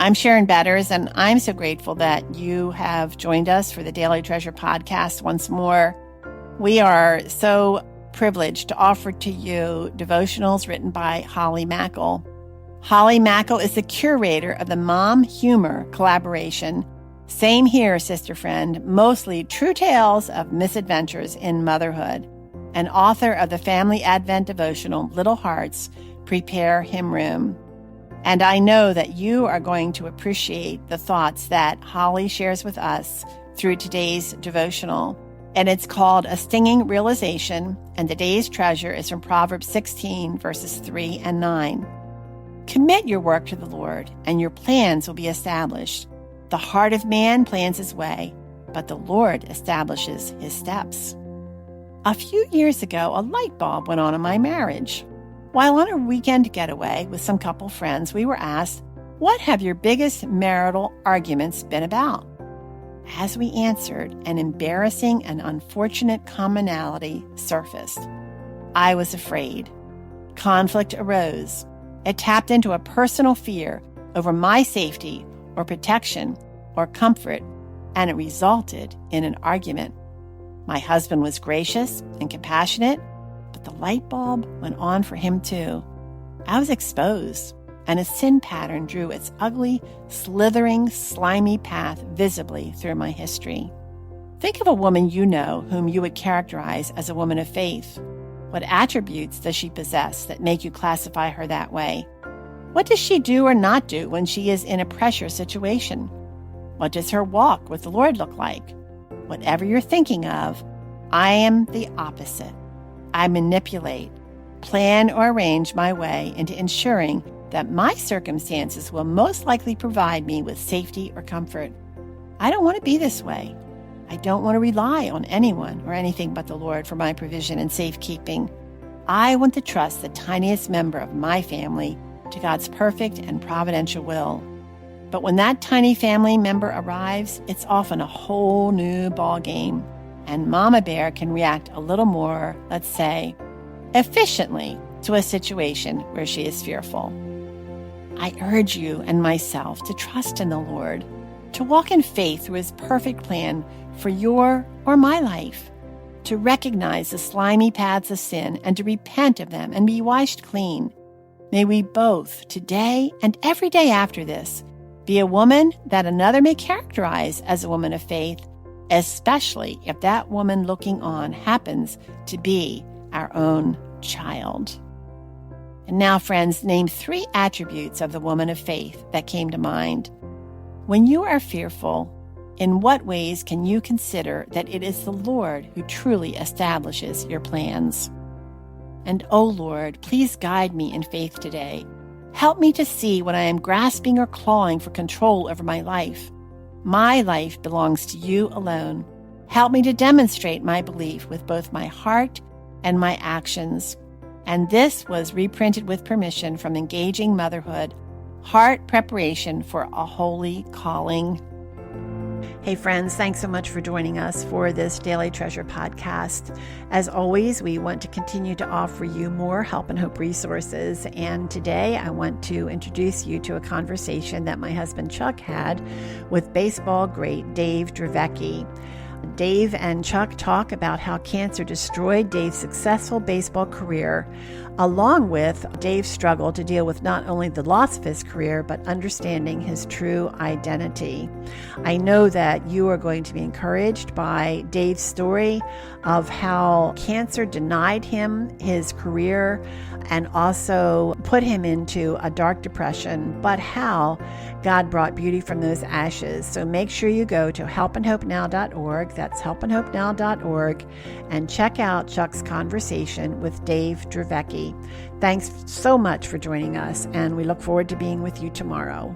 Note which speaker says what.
Speaker 1: I'm Sharon Betters, and I'm so grateful that you have joined us for the Daily Treasure podcast once more. We are so privileged to offer to you devotionals written by Holly Mackle. Holly Mackle is the curator of the Mom Humor collaboration. Same here, sister friend, mostly true tales of misadventures in motherhood, and author of the family Advent devotional, Little Hearts, Prepare Him Room. And I know that you are going to appreciate the thoughts that Holly shares with us through today's devotional. And it's called A Stinging Realization, and today's treasure is from Proverbs 16, verses 3 and 9. Commit your work to the Lord, and your plans will be established. The heart of man plans his way, but the Lord establishes his steps. A few years ago, a light bulb went on in my marriage. While on a weekend getaway with some couple friends, we were asked, "What have your biggest marital arguments been about?" As we answered, an embarrassing and unfortunate commonality surfaced. I was afraid. Conflict arose. It tapped into a personal fear over my safety or protection or comfort, and it resulted in an argument. My husband was gracious and compassionate, but the light bulb went on for him too. I was exposed, and a sin pattern drew its ugly, slithering, slimy path visibly through my history. Think of a woman you know whom you would characterize as a woman of faith. What attributes does she possess that make you classify her that way? What does she do or not do when she is in a pressure situation? What does her walk with the Lord look like? Whatever you're thinking of, I am the opposite. I manipulate, plan, or arrange my way into ensuring that my circumstances will most likely provide me with safety or comfort. I don't want to be this way. I don't want to rely on anyone or anything but the Lord for my provision and safekeeping. I want to trust the tiniest member of my family to God's perfect and providential will. But when that tiny family member arrives, it's often a whole new ball game. And Mama Bear can react a little more, let's say, efficiently to a situation where she is fearful. I urge you and myself to trust in the Lord, to walk in faith through His perfect plan for your or my life, to recognize the slimy paths of sin and to repent of them and be washed clean. May we both, today and every day after this, be a woman that another may characterize as a woman of faith, especially if that woman looking on happens to be our own child. And now, friends, name 3 attributes of the woman of faith that came to mind. When you are fearful, in what ways can you consider that it is the Lord who truly establishes your plans? And, oh Lord, please guide me in faith today. Help me to see when I am grasping or clawing for control over my life. My life belongs to you alone. Help me to demonstrate my belief with both my heart and my actions. And this was reprinted with permission from Engaging Motherhood, Heart Preparation for a Holy Calling. Hey friends, thanks so much for joining us for this Daily Treasure podcast. As always, we want to continue to offer you more help and hope resources. And today I want to introduce you to a conversation that my husband Chuck had with baseball great Dave Dravecky. Dave and Chuck talk about how cancer destroyed Dave's successful baseball career, along with Dave's struggle to deal with not only the loss of his career, but understanding his true identity. I know that you are going to be encouraged by Dave's story of how cancer denied him his career and also put him into a dark depression, but how God brought beauty from those ashes. So make sure you go to helpandhopenow.org, that's helpandhopenow.org, and check out Chuck's conversation with Dave Dravecky. Thanks so much for joining us, and we look forward to being with you tomorrow.